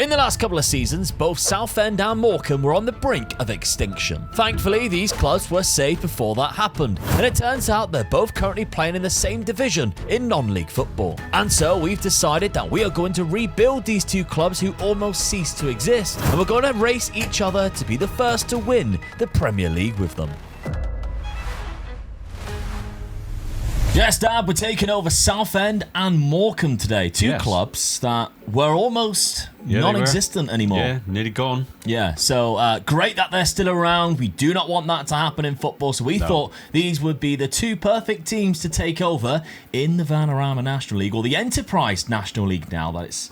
In the last couple of seasons, both Southend and Morecambe were on the brink of extinction. Thankfully, these clubs were saved before that happened, and it turns out they're both currently playing in the same division in non-league football. And so we've decided that we are going to rebuild these two clubs who almost ceased to exist, and we're going to race each other to be the first to win the Premier League with them. Yes, Dad, we're taking over Southend and Morecambe today. Two clubs that were almost non-existent anymore. Yeah, nearly gone. Yeah, so great that they're still around. We do not want that to happen in football, so we thought these would be the two perfect teams to take over in the Vanarama National League, or the Enterprise National League now that it's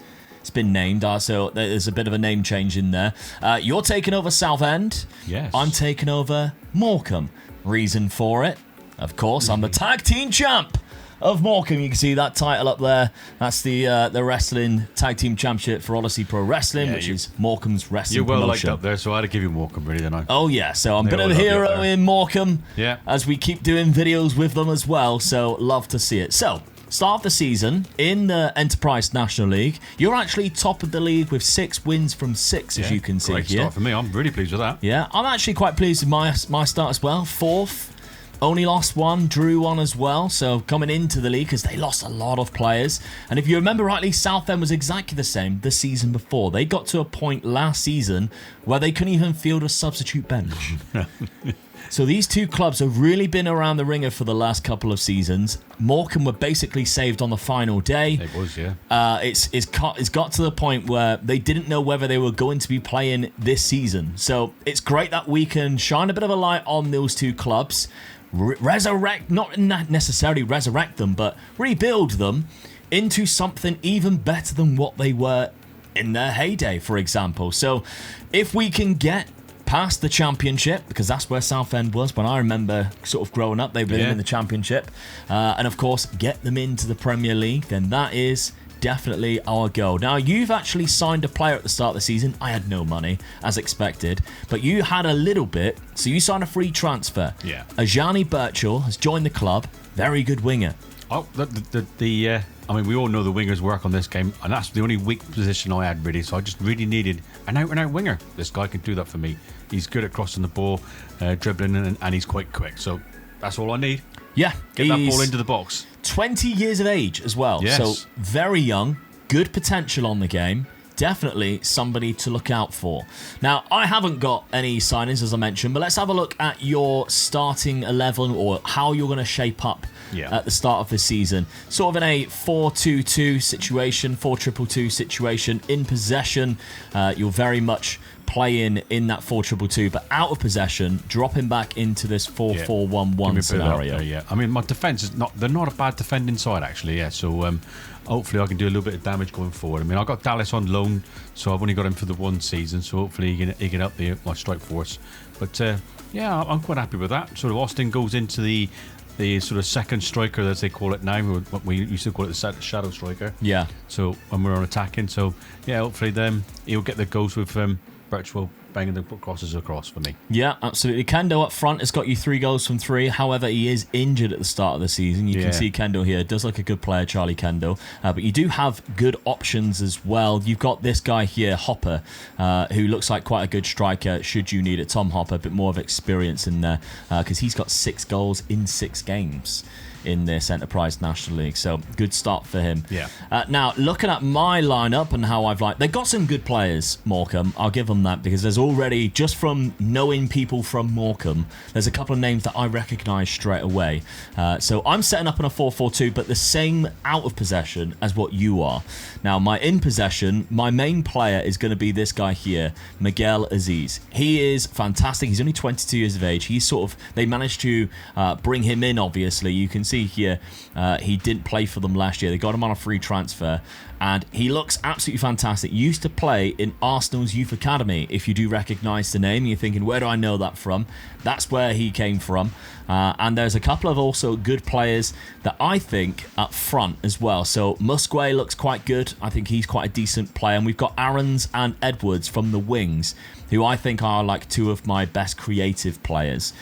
been named. So there's a bit of a name change in there. You're taking over Southend. Yes. I'm taking over Morecambe. Reason for it? Of course, I'm the tag team champ of Morecambe. You can see that title up there. That's the wrestling tag team championship for Odyssey Pro Wrestling, which is Morecambe's wrestling promotion. You're well liked up there, so I had to give you Morecambe, really, didn't I? Oh, yeah. So I'm a bit of a hero in Morecambe as we keep doing videos with them as well. So love to see it. So start of the season in the Enterprise National League. You're actually top of the league with 6 wins from 6, as you can see great here. Start for me. I'm really pleased with that. Yeah, I'm actually quite pleased with my start as well. 4th. Only lost 1, drew 1 as well. So coming into the league, because they lost a lot of players. And if you remember rightly, Southend was exactly the same the season before. They got to a point last season where they couldn't even field a substitute bench. So these two clubs have really been around the ringer for the last couple of seasons. Morecambe were basically saved on the final day. It was, yeah. It's got to the point where they didn't know whether they were going to be playing this season. So it's great that we can shine a bit of a light on those two clubs. Resurrect, not necessarily resurrect them, but rebuild them into something even better than what they were in their heyday, for example. So if we can get past the championship, because that's where Southend was when I remember sort of growing up, they've been in the championship, and of course get them into the Premier League, then that is definitely our goal. Now, you've actually signed a player at the start of the season. I had no money, as expected, but you had a little bit, so you signed a free transfer. Yeah. Ajani Birchall has joined the club. Very good winger. Oh, I mean, we all know the wingers work on this game, and that's the only weak position I had, really. So I just really needed an out-and-out winger. This guy can do that for me. He's good at crossing the ball, dribbling, and he's quite quick. So that's all I need. Yeah. Get that ball into the box. 20 years of age as well. Yes. So very young, good potential on the game. Definitely somebody to look out for. Now, I haven't got any signings, as I mentioned, but let's have a look at your starting 11, or how you're going to shape up at the start of the season. Sort of in a 4-2-2 situation, 4-2-2 situation. In possession, you're very much playing in that 4-2-2, but out of possession, dropping back into this 4-4-1-1 scenario. Yeah, I mean, my defence is they're not a bad defending side, actually. Yeah, so hopefully I can do a little bit of damage going forward. I mean, I got Dallas on loan, so I've only got him for the 1 season, so hopefully he can help my strike force. But yeah, I'm quite happy with that. Sort of Austin goes into the sort of second striker, as they call it now. What we used to call it the shadow striker. Yeah. So when we're on attacking, so yeah, hopefully he'll get the goals with Birchall banging the crosses across for me. Yeah, absolutely. Kendo up front has got you 3 goals from 3. However, he is injured at the start of the season. You can see Kendo here. Does look a good player, Charlie Kendo. But you do have good options as well. You've got this guy here, Hopper, who looks like quite a good striker should you need it. Tom Hopper, a bit more of experience in there, because he's got 6 goals in 6 games in this Enterprise National League. So good start for him. Yeah. Now, looking at my lineup and how they've got some good players, Morecambe. I'll give them that, because there's already, just from knowing people from Morecambe, there's a couple of names that I recognise straight away. So I'm setting up in a 4-4-2, but the same out of possession as what you are. Now, my in possession, my main player is going to be this guy here, Miguel Aziz. He is fantastic. He's only 22 years of age. He's they managed to bring him in, obviously. You can see here, he didn't play for them last year. They got him on a free transfer, and he looks absolutely fantastic. He used to play in Arsenal's Youth Academy. If you do recognise the name, you're thinking, where do I know that from? That's where he came from. And there's a couple of also good players that I think up front as well. So Musquet looks quite good. I think he's quite a decent player. And we've got Aarons and Edwards from the wings, who I think are like 2 of my best creative players.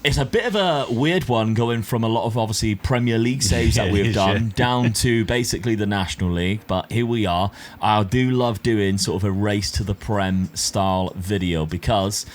It's a bit of a weird one going from a lot of obviously Premier League saves that we've done down to basically the National League, but here we are. I do love doing sort of a race to the Prem style video because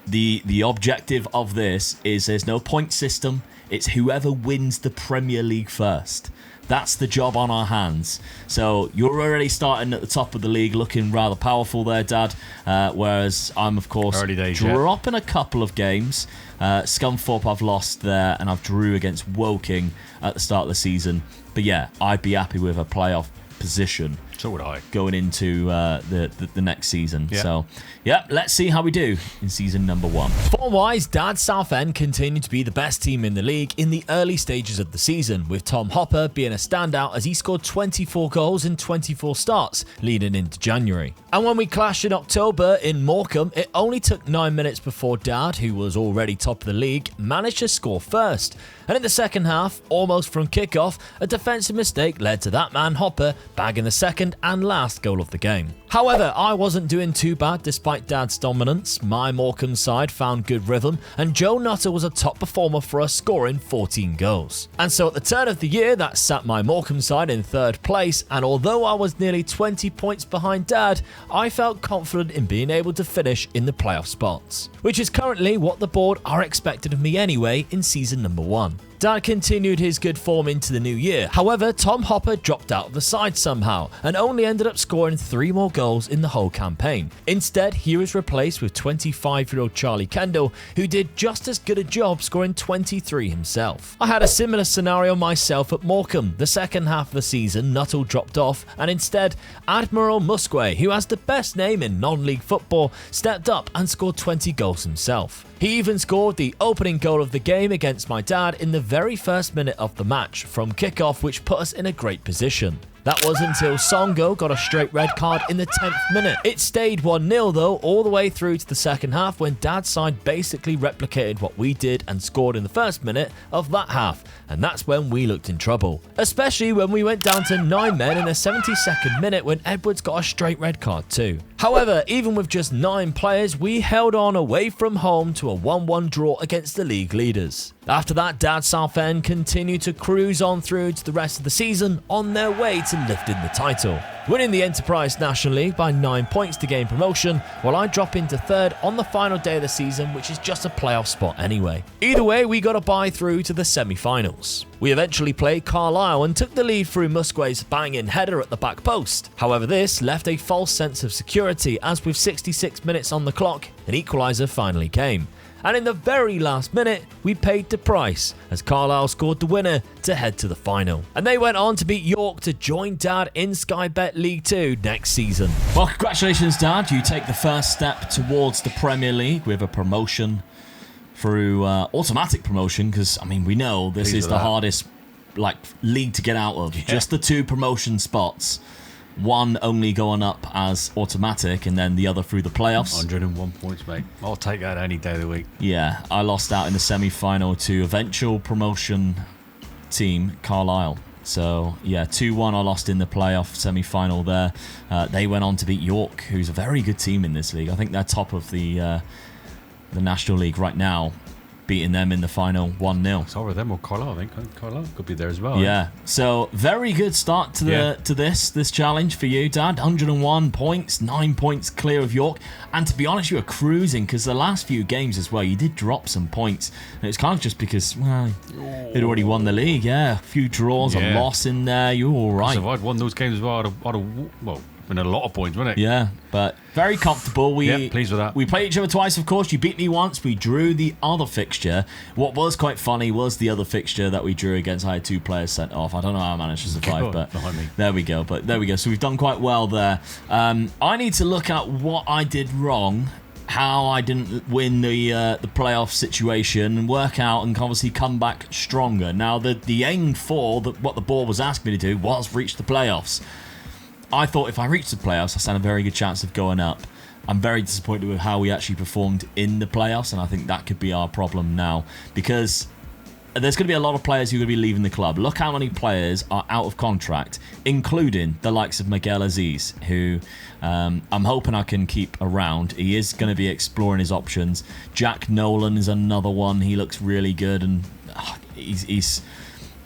the objective of this is there's no point system. It's whoever wins the Premier League first. That's the job on our hands. So you're already starting at the top of the league looking rather powerful there, Dad. Whereas I'm, of course, dropping a couple of games. Scunthorpe I've lost there, and I've drew against Woking at the start of the season. But yeah, I'd be happy with a playoff position. So would I. Going into the next season. Yeah. So, yeah, let's see how we do in season number 1. Form-wise, Dad Southend continued to be the best team in the league in the early stages of the season, with Tom Hopper being a standout as he scored 24 goals in 24 starts leading into January. And when we clashed in October in Morecambe, it only took 9 minutes before Dad, who was already top of the league, managed to score first. And in the second half, almost from kickoff, a defensive mistake led to that man Hopper bagging the second and last goal of the game. However, I wasn't doing too bad despite Dad's dominance. My Morecambe side found good rhythm, and Joe Nutter was a top performer for us, scoring 14 goals. And so at the turn of the year, that sat my Morecambe side in 3rd place, and although I was nearly 20 points behind Dad, I felt confident in being able to finish in the playoff spots, which is currently what the board are expecting of me anyway in season number 1. Dad continued his good form into the new year. However, Tom Hopper dropped out of the side somehow and only ended up scoring 3 more goals in the whole campaign. Instead, he was replaced with 25-year-old Charlie Kendall, who did just as good a job, scoring 23 himself. I had a similar scenario myself at Morecambe. The second half of the season, Nuttall dropped off, and instead, Admiral Musquay, who has the best name in non-league football, stepped up and scored 20 goals himself. He even scored the opening goal of the game against my dad in the very first minute of the match from kickoff, which put us in a great position. That was until Songo got a straight red card in the 10th minute. It stayed 1-0 though all the way through to the second half, when Dad's side basically replicated what we did and scored in the first minute of that half, and that's when we looked in trouble. Especially when we went down to 9 men in the 72nd minute when Edwards got a straight red card too. However, even with just 9 players, we held on away from home to a 1-1 draw against the league leaders. After that, Dad Southend continued to cruise on through to the rest of the season on their way to lifting the title, winning the Enterprise National League by 9 points to gain promotion, while I drop into 3rd on the final day of the season, which is just a playoff spot anyway. Either way, we got a bye through to the semi-finals. We eventually played Carlisle and took the lead through Musquay's banging header at the back post. However, this left a false sense of security, as with 66 minutes on the clock, an equaliser finally came. And in the very last minute, we paid the price as Carlisle scored the winner to head to the final. And they went on to beat York to join Dad in Sky Bet League 2 next season. Well, congratulations, Dad. You take the first step towards the Premier League with a promotion through automatic promotion, because, I mean, we know this is the hardest league to get out of. Yeah. Just the 2 promotion spots. One only going up as automatic, and then the other through the playoffs. 101 points, mate. I'll take that any day of the week. Yeah, I lost out in the semi-final to eventual promotion team Carlisle. So, yeah, 2-1 I lost in the playoff semi-final there. They went on to beat York, who's a very good team in this league. I think they're top of the National League right now, beating them in the final 1-0. It's over them or Carlisle, I think. Carlisle could be there as well. Yeah. So very good start to this challenge for you, Dad. 101 points, 9 points clear of York. And to be honest, you were cruising, because the last few games as well, you did drop some points. And it's kind of just because, well, they'd already won the league. Yeah, a few draws, a loss in there. You were all right. If I'd won those games as well, I'd have been a lot of points, wouldn't it? Yeah, but very comfortable. Pleased with that. We played each other twice, of course. You beat me once. We drew the other fixture. What was quite funny was the other fixture that we drew against. I had 2 players sent off. I don't know how I managed to survive, but there we go. So we've done quite well there. I need to look at what I did wrong, how I didn't win the playoff situation, and work out and obviously come back stronger. Now, the aim for what the board was asking me to do was reach the playoffs. I thought if I reached the playoffs, I stand a very good chance of going up. I'm very disappointed with how we actually performed in the playoffs, and I think that could be our problem now, because there's going to be a lot of players who are going to be leaving the club. Look how many players are out of contract, including the likes of Miguel Aziz, who I'm hoping I can keep around. He is going to be exploring his options. Jack Nolan is another one. He looks really good, and he's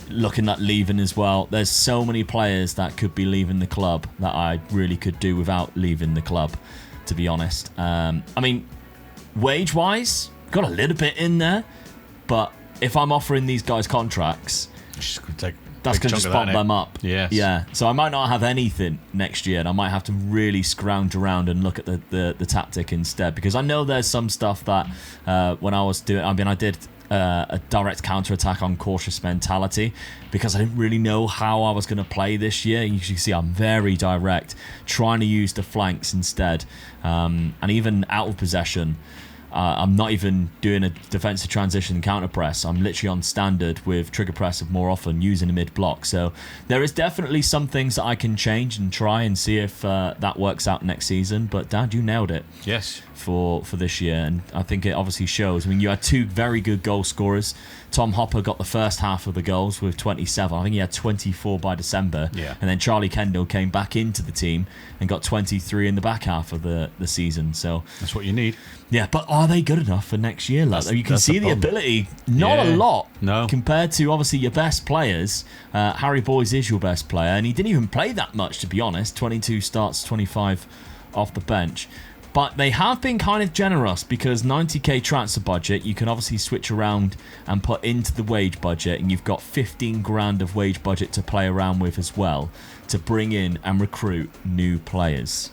looking at leaving as well. There's so many players that could be leaving the club that I really could do without leaving the club, to be honest. I mean, wage-wise, got a little bit in there, but if I'm offering these guys contracts, that's going to just pump them up. Yes. Yeah. So I might not have anything next year, and I might have to really scrounge around and look at the tactic instead, because I know there's some stuff that when I was doing, I did a direct counter-attack on cautious mentality because I didn't really know how I was going to play this year. You can see I'm very direct, trying to use the flanks instead, and even out of possession. I'm not even doing a defensive transition counter press. I'm literally on standard with trigger press more often, using the mid block. So there is definitely some things that I can change and try and see if that works out next season. But Dad, you nailed it. Yes. For this year, and I think it obviously shows. I mean, you had two very good goal scorers. Tom Hopper got the first half of the goals with 27. I think he had 24 by December. Yeah. And then Charlie Kendall came back into the team and got 23 in the back half of the season. So that's what you need. Yeah, but are they good enough for next year, lads? You can see the ability, not a lot, compared to obviously your best players. Harry Boyes is your best player, and he didn't even play that much, to be honest. 22 starts, 25 off the bench. But they have been kind of generous, because 90k transfer budget, you can obviously switch around and put into the wage budget, and you've got 15 grand of wage budget to play around with as well, to bring in and recruit new players.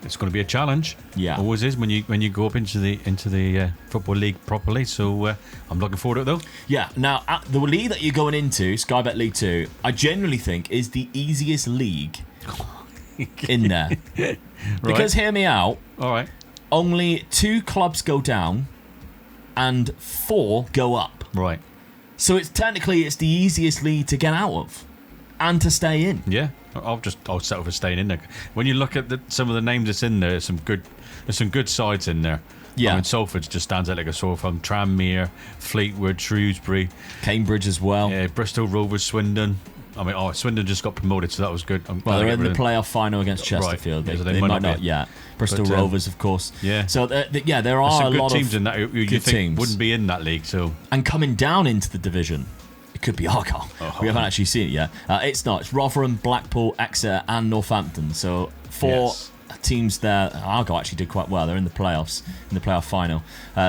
It's going to be a challenge. Yeah, always is when you go up into the football league properly. So I'm looking forward to it though. Yeah. Now the league that you're going into, Sky Bet League 2, I genuinely think is the easiest league in there. Right. Because hear me out. All right. Only 2 clubs go down, and 4 go up. Right. So it's technically the easiest league to get out of, and to stay in. Yeah. I'll settle for staying in there. When you look at some of the names that's in there, there's some good sides in there. Yeah. I mean, Salford just stands out like a sore thumb. Tranmere, Fleetwood, Shrewsbury, Cambridge as well. Yeah, Bristol Rovers, Swindon. I mean, Swindon just got promoted, so that was good. Well, they're in the playoff final against Chesterfield. Right. They might not yet. Bristol Rovers, of course. Yeah. So, there are some a good lot teams of in that you think teams wouldn't be in that league. So, and coming down into the division, it could be Argyle. We haven't actually seen it yet. It's not. It's Rotherham, Blackpool, Exeter, and Northampton. So 4 teams there. Argyle actually did quite well. They're in the playoffs, in the playoff final.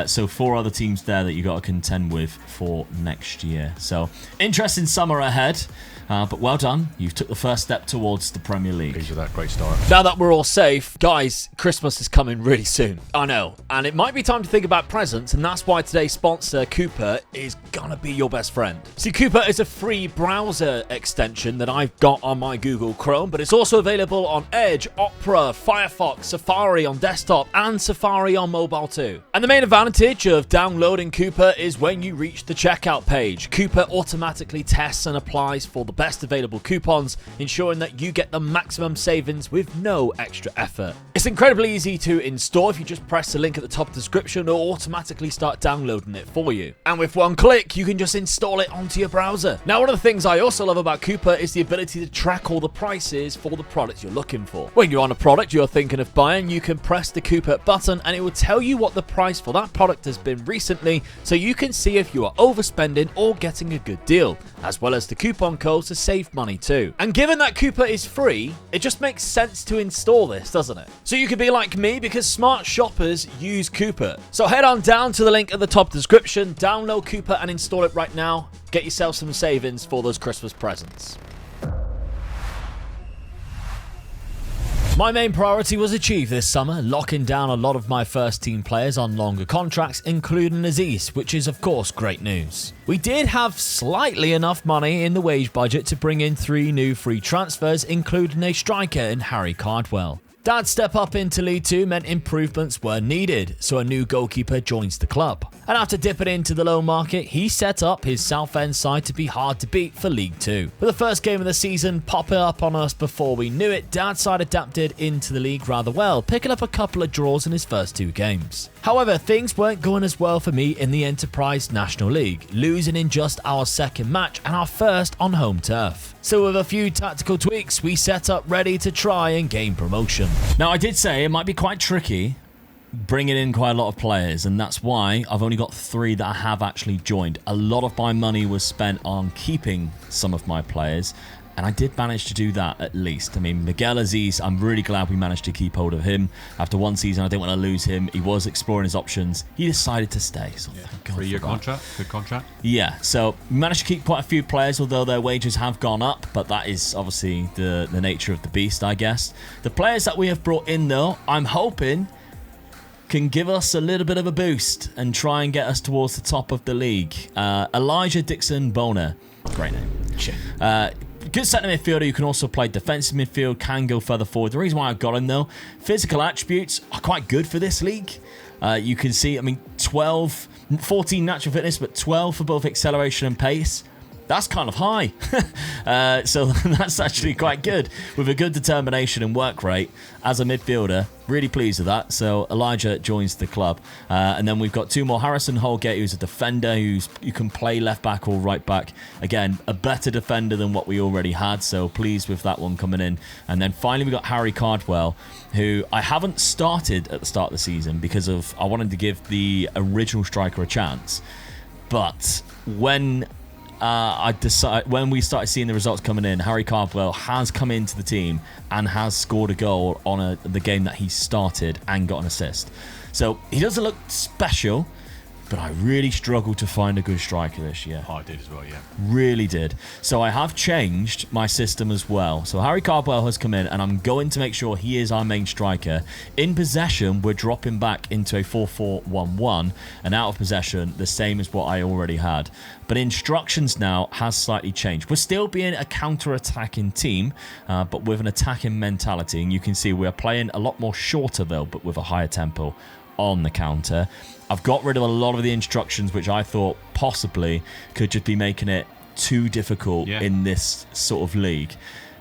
So 4 other teams there that you got to contend with for next year. So interesting summer ahead. But well done. You've took the first step towards the Premier League. Pleased with that. Great start. Now that we're all safe, guys, Christmas is coming really soon. I know. And it might be time to think about presents, and that's why today's sponsor, Cooper, is gonna be your best friend. See, Cooper is a free browser extension that I've got on my Google Chrome, but it's also available on Edge, Opera, Firefox, Safari on desktop, and Safari on mobile too. And the main advantage of downloading Cooper is when you reach the checkout page. Cooper automatically tests and applies for the best available coupons, ensuring that you get the maximum savings with no extra effort. It's incredibly easy to install. If you just press the link at the top of the description, it'll automatically start downloading it for you. And with one click, you can just install it onto your browser. Now, one of the things I also love about Cooper is the ability to track all the prices for the products you're looking for. When you're on a product you're thinking of buying, you can press the Cooper button and it will tell you what the price for that product has been recently, so you can see if you are overspending or getting a good deal, as well as the coupon codes to save money too. And given that Cooper is free, it just makes sense to install this, doesn't it? So you could be like me, because smart shoppers use Cooper. So head on down to the link at the top description, download Cooper and install it right now. Get yourself some savings for those Christmas presents. My main priority was achieved this summer, locking down a lot of my first team players on longer contracts, including Aziz, which is of course great news. We did have slightly enough money in the wage budget to bring in 3 new free transfers, including a striker in Harry Cardwell. Dad's step up into League 2 meant improvements were needed, so a new goalkeeper joins the club. And after dipping into the loan market, he set up his Southend side to be hard to beat for League 2. With the first game of the season popping up on us before we knew it, Dad's side adapted into the league rather well, picking up a couple of draws in his first 2 games. However, things weren't going as well for me in the Enterprise National League, losing in just our second match and our first on home turf. So with a few tactical tweaks, we set up ready to try and gain promotion. Now, I did say it might be quite tricky bringing in quite a lot of players, and that's why I've only got 3 that I have actually joined. A lot of my money was spent on keeping some of my players, and I did manage to do that at least. I mean, Miguel Aziz, I'm really glad we managed to keep hold of him. After 1 season, I didn't want to lose him. He was exploring his options. He decided to stay, so thank God. 3-year contract, good contract. Yeah, so we managed to keep quite a few players, although their wages have gone up, but that is obviously the nature of the beast, I guess. The players that we have brought in, though, I'm hoping can give us a little bit of a boost and try and get us towards the top of the league. Elijah Dixon-Boner, great name. Good centre midfielder. You can also play defensive midfield, can go further forward. The reason why I got him, though, physical attributes are quite good for this league. You can see, I mean, 14 natural fitness, but 12 for both acceleration and pace. That's kind of high. So that's actually quite good. With a good determination and work rate as a midfielder. Really pleased with that. So Elijah joins the club. And then we've got 2 more. Harrison Holgate, who's a defender you can play left back or right back. Again, a better defender than what we already had. So pleased with that one coming in. And then finally we got Harry Cardwell, who I haven't started at the start of the season because I wanted to give the original striker a chance. But when we started seeing the results coming in, Harry Cardwell has come into the team and has scored a goal on the game that he started and got an assist. So he doesn't look special, but I really struggled to find a good striker this year. I did as well, yeah. Really did. So I have changed my system as well. So Harry Cardwell has come in, and I'm going to make sure he is our main striker. In possession, we're dropping back into a 4-4-1-1, and out of possession, the same as what I already had. But instructions now has slightly changed. We're still being a counter-attacking team, but with an attacking mentality. And you can see we're playing a lot more shorter, though, but with a higher tempo on the counter. I've got rid of a lot of the instructions which I thought possibly could just be making it too difficult in this sort of league.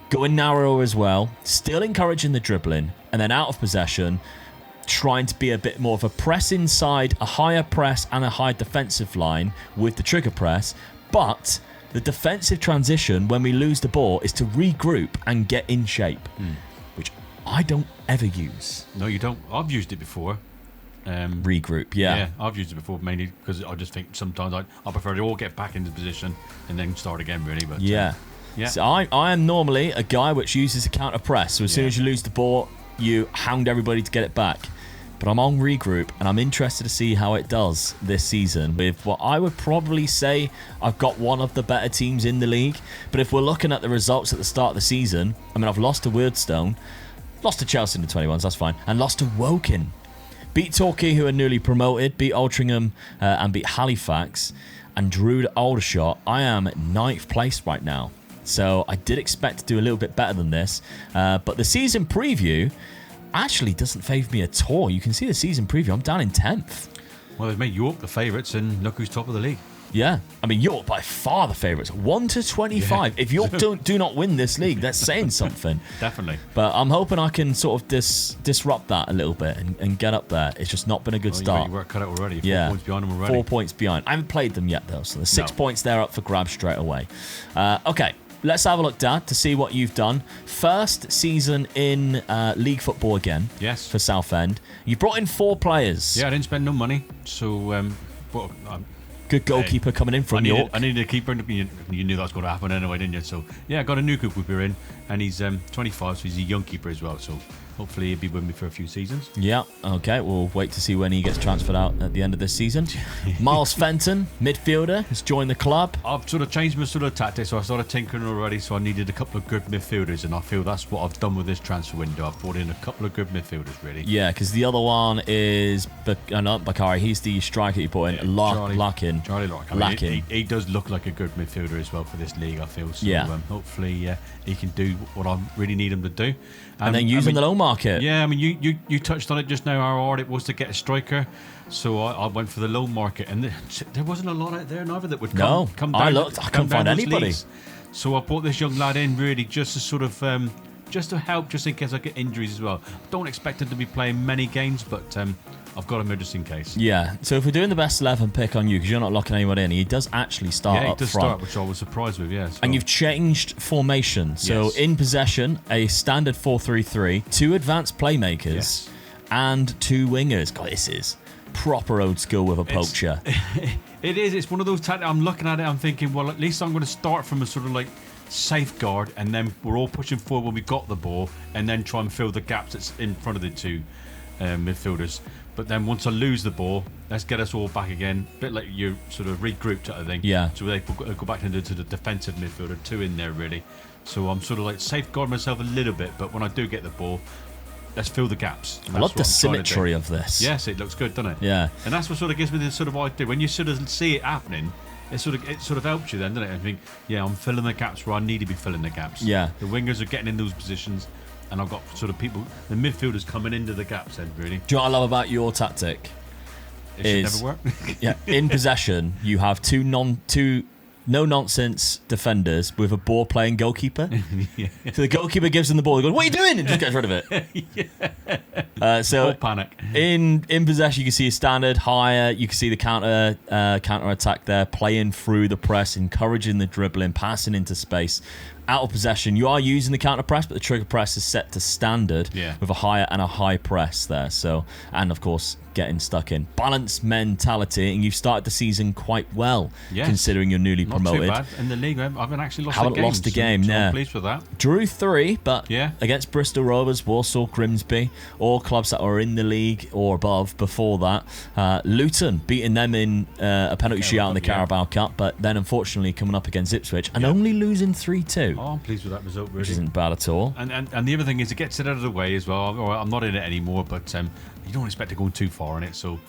Going narrower as well, still encouraging the dribbling, and then out of possession, trying to be a bit more of a press inside, a higher press and a high defensive line with the trigger press, but the defensive transition when we lose the ball is to regroup and get in shape, which I don't ever use. No, you don't. I've used it before. Regroup, yeah. I've used it before mainly because I just think sometimes I prefer to all get back into position and then start again, really. But yeah. So I am normally a guy which uses a counter press. So as soon as you lose the ball, you hound everybody to get it back. But I'm on regroup, and I'm interested to see how it does this season with what I would probably say I've got one of the better teams in the league. But if we're looking at the results at the start of the season, I mean, I've lost to Weirdstone, lost to Chelsea in the 21s, that's fine, and lost to Woking. Beat Torquay, who are newly promoted, beat Altrincham and beat Halifax, and drew at Aldershot. I am 9th place right now. So I did expect to do a little bit better than this. But the season preview actually doesn't favour me at all. You can see the season preview. I'm down in 10th. Well, they've made York the favourites, and look who's top of the league. Yeah, I mean, York by far the favourites. 1-25. Yeah. If York do not win this league, that's saying something. Definitely. But I'm hoping I can sort of disrupt that a little bit and get up there. It's just not been a good start. You work cut out already. 4 points behind them already. 4 points behind. I haven't played them yet, though, so there's 6 points there up for grabs straight away. Okay, let's have a look, Dad, to see what you've done. First season in league football again. Yes. For Southend. You brought in 4 players. Yeah, I didn't spend no money, so good goalkeeper coming in from York. I needed a keeper. You knew that was going to happen anyway, didn't you? So, yeah, I got a new goalkeeper in, and he's 25, so he's a young keeper as well. So, hopefully he'll be with me for a few seasons. Yeah, okay. We'll wait to see when he gets transferred out at the end of this season. Miles Fenton, midfielder, has joined the club. I've sort of changed my sort of tactics, so I started tinkering already, so I needed a couple of good midfielders, and I feel that's what I've done with this transfer window. I've brought in a couple of good midfielders, really. Yeah, because the other one is not Bakari. He's the striker you put in. Larkin. Charlie Larkin. I mean, he does look like a good midfielder as well for this league, I feel. So hopefully he can do what I really need him to do. And then using the loan market. Yeah, I mean, you touched on it just now, how hard it was to get a striker. So I went for the loan market, and there wasn't a lot out there neither that would come down. I looked. I couldn't find anybody. Leagues. So I brought this young lad in really just to sort of just to help, just in case I get injuries as well. Don't expect him to be playing many games, but I've got him just in case. Yeah. So if we're doing the best 11 pick on you, because you're not locking anyone in, he does actually start Yeah, up he does front. start, which I was surprised with. Yeah. And you've changed formation. So Yes. in possession, a standard 4-3-3, 2 advanced playmakers, Yes. and 2 wingers. God, this is proper old school with a poacher. It is. It's one of those tactics. I'm looking at it. I'm thinking, well, at least I'm going to start from a sort of like safeguard, and then we're all pushing forward when we got the ball, and then try and fill the gaps that's in front of the 2 midfielders. But then once I lose the ball, let's get us all back again. A bit like you sort of regrouped, I think. Yeah. So they go back into the defensive midfielder, 2 in there really. So I'm sort of like safeguard myself a little bit, but when I do get the ball, let's fill the gaps. I love the symmetry of this. Yes, it looks good, doesn't it? Yeah. And that's what sort of gives me this sort of idea. When you sort of see it happening, it sort of helps you then, doesn't it? I think, yeah, I'm filling the gaps where I need to be filling the gaps. Yeah. The wingers are getting in those positions, and I've got sort of people, the midfielders coming into the gaps then, really. Do you know what I love about your tactic? It should never work. Yeah, in possession, you have two no-nonsense defenders with a ball-playing goalkeeper. Yeah. So the goalkeeper gives them the ball, he goes, "What are you doing?" and just gets rid of it. So All panic. in possession, you can see a standard higher. You can see the counter attack there, playing through the press, encouraging the dribbling, passing into space. Out of possession, you are using the counter press, but the trigger press is set to standard with a higher and a high press there. So, and of course, getting stuck in balanced mentality, and you've started the season quite well, considering you're newly promoted. Not too bad in the league. I haven't actually lost Haven't a game. lost a game, so yeah. I'm pleased with that. Drew 3, but Yeah. against Bristol Rovers, Walsall, Grimsby, all clubs that were in the league or above before that. Luton beating them in a penalty shootout in the Carabao Cup, but then unfortunately coming up against Ipswich and only losing 3-2. Oh, I'm pleased with that result, really. Which isn't bad at all. And the other thing is, it gets it out of the way as well. All right, I'm not in it anymore, but you don't expect to go too far in it. So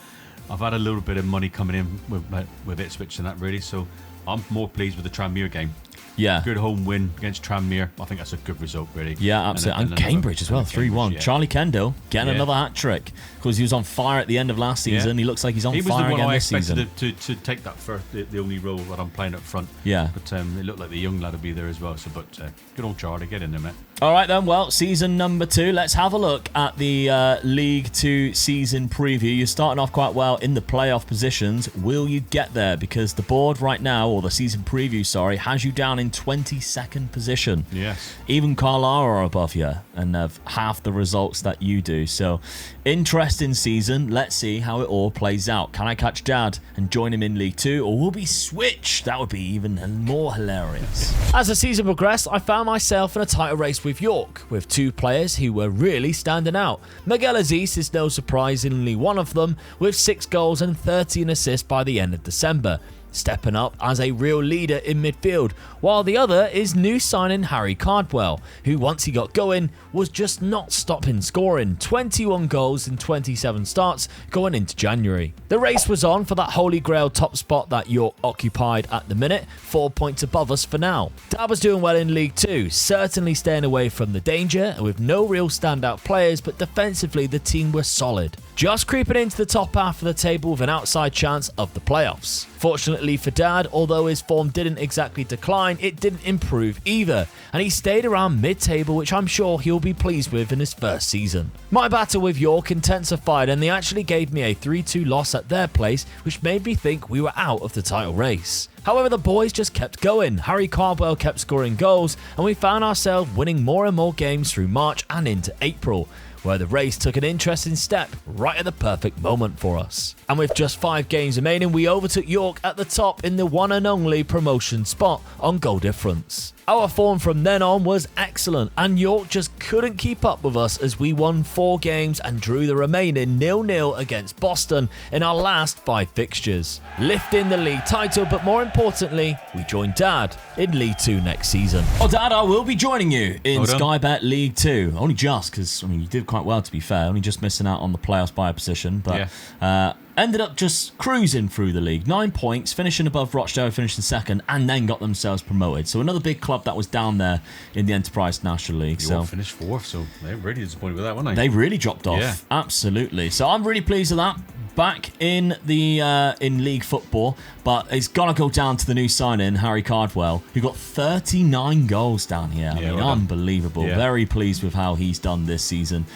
I've had a little bit of money coming in with Ipswich and that, really. So I'm more pleased with the Tranmere game. Yeah. Good home win against Tranmere. I think that's a good result, really. Yeah, absolutely. And Cambridge as well, 3-1. Yeah. Charlie Kendall getting another hat-trick because he was on fire at the end of last season. He looks like he's on fire again this season. He was the one I expected to take that first, the only role that I'm playing up front. Yeah. But it looked like the young lad would be there as well. So, but good old Charlie, get in there, mate. All right then, well, season number 2. Let's have a look at the League 2 season preview. You're starting off quite well in the playoff positions. Will you get there? Because the board right now, or the season preview, sorry, has you down in 22nd position. Yes. Even Carlisle are above you and have half the results that you do. So, interesting season. Let's see how it all plays out. Can I catch Dad and join him in League 2, or will we switch? That would be even more hilarious. As the season progressed, I found myself in a title race with York, with 2 players who were really standing out. Miguel Aziz is no surprisingly one of them, with 6 goals and 13 assists by the end of December, stepping up as a real leader in midfield, while the other is new signing Harry Cardwell, who once he got going was just not stopping scoring, 21 goals in 27 starts going into January. The race was on for that holy grail top spot that York occupied at the minute, 4 points above us for now. Dad was doing well in League 2, certainly staying away from the danger and with no real standout players, but defensively the team were solid, just creeping into the top half of the table with an outside chance of the playoffs. Fortunately for Dad, although his form didn't exactly decline, it didn't improve either, and he stayed around mid-table, which I'm sure he'll be pleased with in his first season. My battle with York intensified, and they actually gave me a 3-2 loss at their place, which made me think we were out of the title race. However, the boys just kept going. Harry Cardwell kept scoring goals, and we found ourselves winning more and more games through March and into April, where the race took an interesting step right at the perfect moment for us. And with just 5 games remaining, we overtook York at the top in the one and only promotion spot on goal difference. Our form from then on was excellent, and York just couldn't keep up with us as we won 4 games and drew the remaining 0-0 against Boston in our last 5 fixtures, lifting the league title. But more importantly, we joined Dad in League 2 next season. Oh, Dad, I will be joining you in Sky Bet League 2. Only just because, I mean, you did quite well, to be fair. Only just missing out on the playoffs by a position, but ended up just cruising through the league. 9 points, finishing above Rochdale, finishing second, and then got themselves promoted. So another big club that was down there in the Enterprise National League. You all finished fourth, so they were really disappointed with that, weren't they? They really dropped off. Yeah. Absolutely. So I'm really pleased with that. Back in the in league football, but it's got to go down to the new signing, Harry Cardwell, who got 39 goals down here. I mean, well done. unbelievable. Yeah. Very pleased with how he's done this season.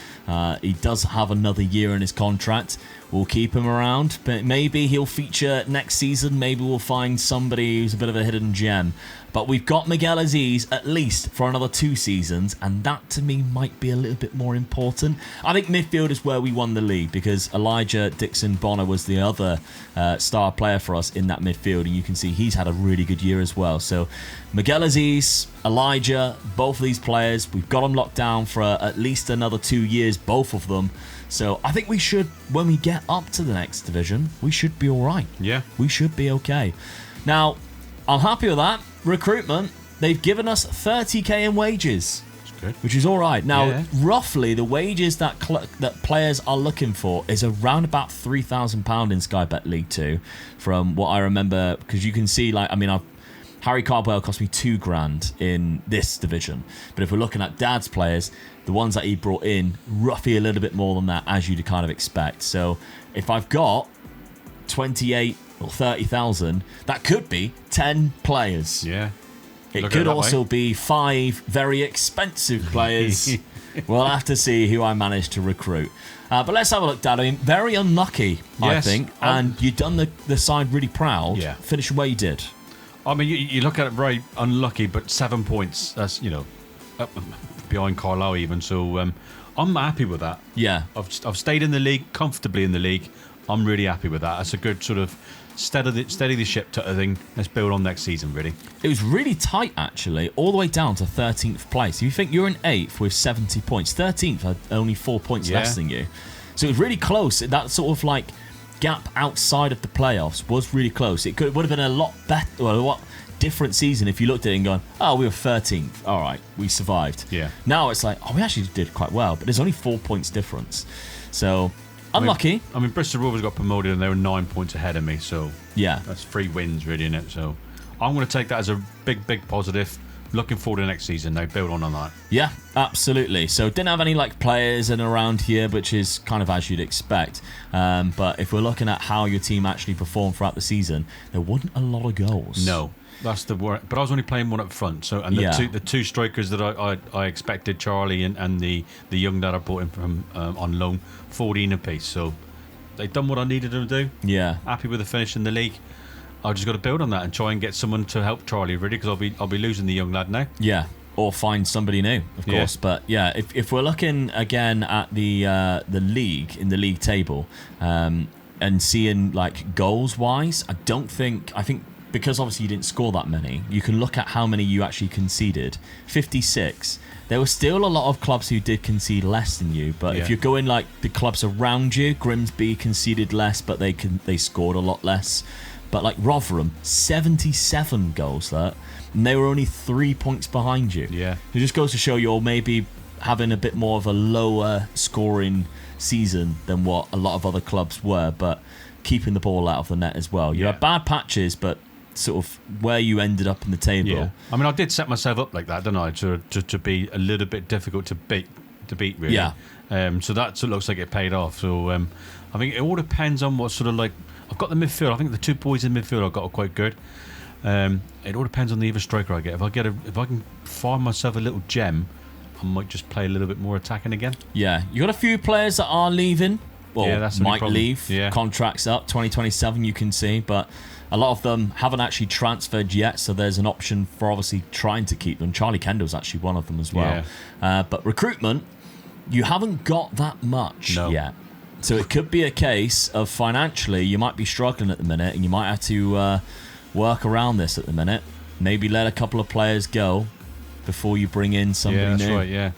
He does have another year in his contract. We'll keep him around, but maybe he'll feature next season. Maybe we'll find somebody who's a bit of a hidden gem. But we've got Miguel Aziz at least for another 2 seasons, and that to me might be a little bit more important. I think midfield is where we won the league because Elijah Dixon Bonner was the other star player for us in that midfield, and you can see he's had a really good year as well. So Miguel Aziz, Elijah, both of these players, we've got them locked down for at least another 2 years, both of them. So I think we should, when we get up to the next division, we should be all right. Yeah. We should be okay. Now, I'm happy with that. Recruitment, they've given us 30k in wages. That's good. Which is all right. Now, Yeah. roughly, the wages that players are looking for is around about £3,000 in Sky Bet League 2, from what I remember, because you can see, Harry Cardwell cost me £2,000 in this division. But if we're looking at Dad's players, the ones that he brought in, roughly a little bit more than that, as you'd kind of expect. So if I've got 28 or 30,000, that could be 10 players. Yeah. It Look at could it that also way. be 5 very expensive players. We'll have to see who I manage to recruit. But let's have a look, Dad. I mean, very unlucky, I Yes. think. And you've done the side really proud. Yeah. Finishing where you did. I mean, you look at it very unlucky, but 7 points, that's, up behind Carlisle even. So I'm happy with that. Yeah. I've stayed in the league, comfortably in the league. I'm really happy with that. That's a good sort of steady the ship type of thing. Let's build on next season, really. It was really tight, actually, all the way down to 13th place. If you think you're in 8th with 70 points, 13th had only 4 points less than you. So it was really close. That sort of gap outside of the playoffs was really close. It would have been a lot better, well, a lot different season if you looked at it and gone, oh, we were 13th. All right, we survived. Yeah. Now it's like, oh, we actually did quite well, but there's only 4 points difference. So unlucky. I mean, Bristol Rovers got promoted and they were 9 points ahead of me, so Yeah. that's 3 wins, really, isn't it? So I'm going to take that as a big, big positive. Looking forward to next season. They build on that. Yeah, absolutely. So didn't have any players in around here, which is kind of as you'd expect. But if we're looking at how your team actually performed throughout the season, there wasn't a lot of goals. No, that's the word. But I was only playing one up front. So and the two strikers that I expected, Charlie and the young that I brought in from on loan, 14 apiece. So they've done what I needed them to do. Yeah. Happy with the finish in the league. I've just got to build on that and try and get someone to help Charlie, really, because I'll be losing the young lad now. Yeah, or find somebody new, of course. But yeah, if we're looking again at the league, in the league table, and seeing goals wise, I think because obviously you didn't score that many, you can look at how many you actually conceded. 56. There were still a lot of clubs who did concede less than you, but if you're going the clubs around you, Grimsby conceded less, but they scored a lot less. But Rotherham, 77 goals there, and they were only 3 points behind you. Yeah. It just goes to show you're maybe having a bit more of a lower scoring season than what a lot of other clubs were, but keeping the ball out of the net as well. You had bad patches, but sort of where you ended up in the table. Yeah. I mean, I did set myself up like that, didn't I, to be a little bit difficult to beat, really. Yeah. So that looks like it paid off. So I think it all depends on what sort of I've got the midfield. I think the 2 boys in midfield I've got are quite good. It all depends on the other striker I get. If I can find myself a little gem, I might just play a little bit more attacking again. Yeah, you got a few players that are leaving. Well, that's the only might problem. leave. Yeah. Contracts up 2027. You can see, but a lot of them haven't actually transferred yet. So there's an option for obviously trying to keep them. Charlie Kendall's actually one of them as well. But recruitment, you haven't got that much yet. So it could be a case of financially you might be struggling at the minute, and you might have to work around this at the minute. Maybe let a couple of players go before you bring in somebody new. That's right. Yeah.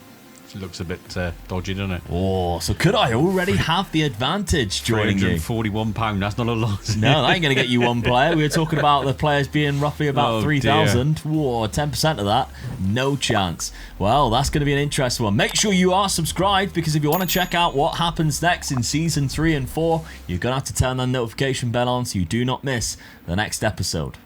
looks a bit dodgy, doesn't it? Oh, so could I already have the advantage joining you? £341, that's not a lot. No, that ain't going to get you one player. We were talking about the players being roughly about 3,000. Whoa, 10% of that. No chance. Well, that's going to be an interesting one. Make sure you are subscribed, because if you want to check out what happens next in Season 3 and 4, you're going to have to turn that notification bell on so you do not miss the next episode.